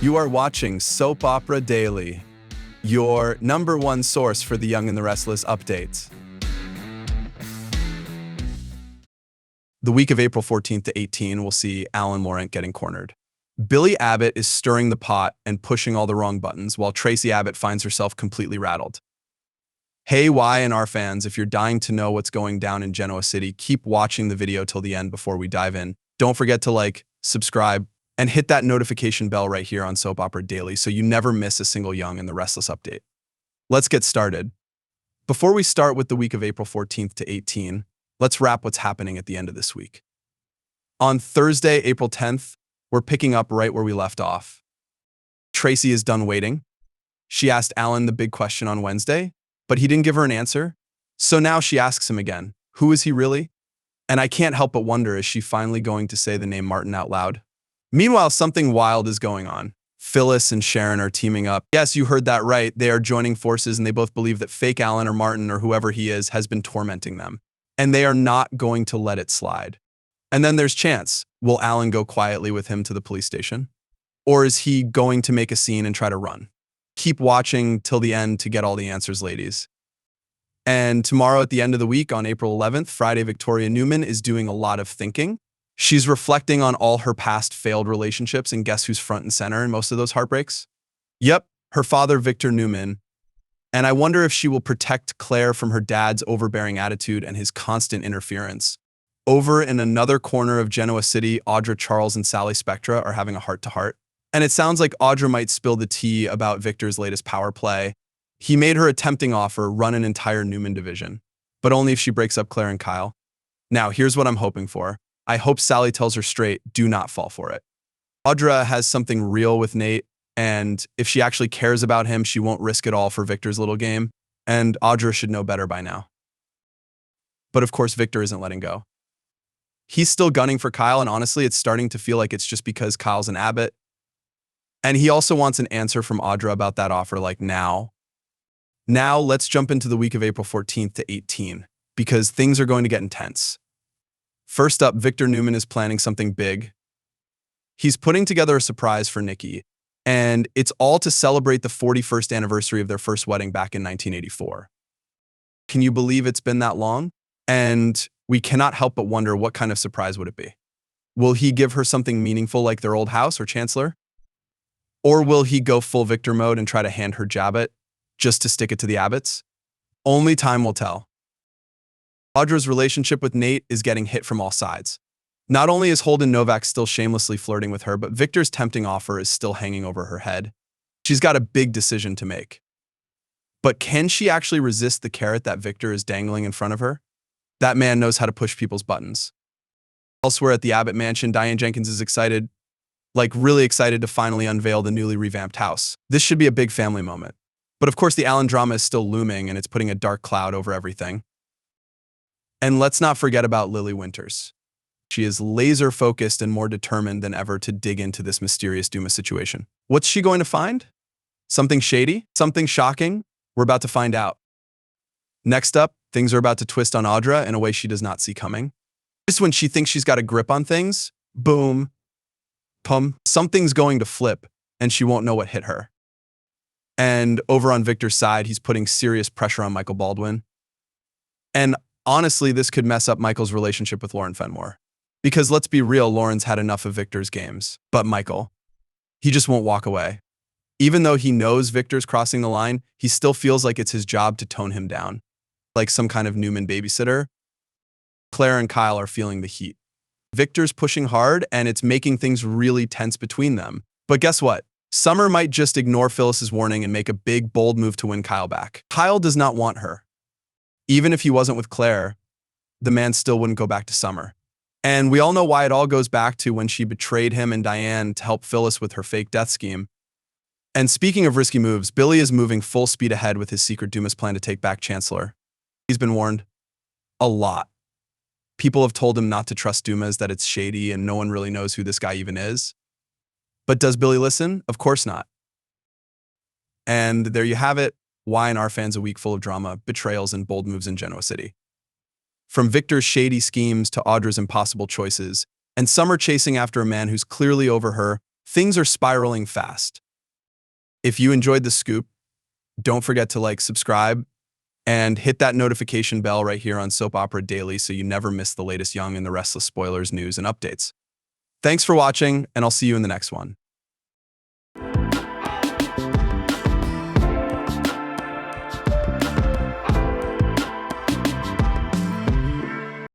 You are watching Soap Opera Daily, your #1 source for the Young and the Restless updates. The week of April 14th to 18 will see Alan Laurent getting cornered. Billy Abbott is stirring the pot and pushing all the wrong buttons, while Traci Abbott finds herself completely rattled. Hey, Y and R fans, if you're dying to know what's going down in Genoa City, keep watching the video till the end before we dive in. Don't forget to like, subscribe, and hit that notification bell right here on Soap Opera Daily so you never miss a single Young and the Restless update. Let's get started. Before we start with the week of April 14th to 18, let's wrap what's happening at the end of this week. On Thursday, April 10th, we're picking up right where we left off. Traci is done waiting. She asked Alan the big question on Wednesday, but he didn't give her an answer. So now she asks him again, who is he really? And I can't help but wonder, is she finally going to say the name Martin out loud? Meanwhile, something wild is going on. Phyllis and Sharon are teaming up. Yes, you heard that right. They are joining forces and they both believe that fake Alan or Martin or whoever he is has been tormenting them. And they are not going to let it slide. And then there's Chance. Will Alan go quietly with him to the police station? Or is he going to make a scene and try to run? Keep watching till the end to get all the answers, ladies. And tomorrow at the end of the week on April 11th, Friday, Victoria Newman is doing a lot of thinking. She's reflecting on all her past failed relationships, and guess who's front and center in most of those heartbreaks? Yep, her father, Victor Newman. And I wonder if she will protect Claire from her dad's overbearing attitude and his constant interference. Over in another corner of Genoa City, Audra Charles and Sally Spectra are having a heart-to-heart. And it sounds like Audra might spill the tea about Victor's latest power play. He made her a tempting offer, run an entire Newman division, but only if she breaks up Claire and Kyle. Now, here's what I'm hoping for. I hope Sally tells her straight, do not fall for it. Audra has something real with Nate, and if she actually cares about him, she won't risk it all for Victor's little game, and Audra should know better by now. But of course, Victor isn't letting go. He's still gunning for Kyle, and honestly, it's starting to feel like it's just because Kyle's an Abbott. And he also wants an answer from Audra about that offer, like now. Now, let's jump into the week of April 14th to 18, because things are going to get intense. First up, Victor Newman is planning something big. He's putting together a surprise for Nikki, and it's all to celebrate the 41st anniversary of their first wedding back in 1984. Can you believe it's been that long? And we cannot help but wonder, what kind of surprise would it be? Will he give her something meaningful like their old house or Chancellor? Or will he go full Victor mode and try to hand her Jabbit just to stick it to the Abbotts? Only time will tell. Audra's relationship with Nate is getting hit from all sides. Not only is Holden Novak still shamelessly flirting with her, but Victor's tempting offer is still hanging over her head. She's got a big decision to make. But can she actually resist the carrot that Victor is dangling in front of her? That man knows how to push people's buttons. Elsewhere at the Abbott mansion, Diane Jenkins is excited, really excited to finally unveil the newly revamped house. This should be a big family moment. But of course, the Alan drama is still looming, and it's putting a dark cloud over everything. And let's not forget about Lily Winters. She is laser-focused and more determined than ever to dig into this mysterious Dumas situation. What's she going to find? Something shady? Something shocking? We're about to find out. Next up, things are about to twist on Audra in a way she does not see coming. Just when she thinks she's got a grip on things, boom, pum, something's going to flip, and she won't know what hit her. And over on Victor's side, he's putting serious pressure on Michael Baldwin. And honestly, this could mess up Michael's relationship with Lauren Fenmore. Because let's be real, Lauren's had enough of Victor's games. But Michael, he just won't walk away. Even though he knows Victor's crossing the line, he still feels like it's his job to tone him down. Like some kind of Newman babysitter. Claire and Kyle are feeling the heat. Victor's pushing hard, and it's making things really tense between them. But guess what? Summer might just ignore Phyllis's warning and make a big, bold move to win Kyle back. Kyle does not want her. Even if he wasn't with Claire, the man still wouldn't go back to Summer. And we all know why. It all goes back to when she betrayed him and Diane to help Phyllis with her fake death scheme. And speaking of risky moves, Billy is moving full speed ahead with his secret Dumas plan to take back Chancellor. He's been warned a lot. People have told him not to trust Dumas, that it's shady and no one really knows who this guy even is. But does Billy listen? Of course not. And there you have it. Y and R fans, a week full of drama, betrayals, and bold moves in Genoa City. From Victor's shady schemes to Audra's impossible choices, and Summer chasing after a man who's clearly over her, Things are spiraling fast. If you enjoyed the scoop, don't forget to subscribe, and hit that notification bell right here on Soap Opera Daily so you never miss the latest Young and the Restless spoilers, news, and updates. Thanks for watching, and I'll see you in the next one.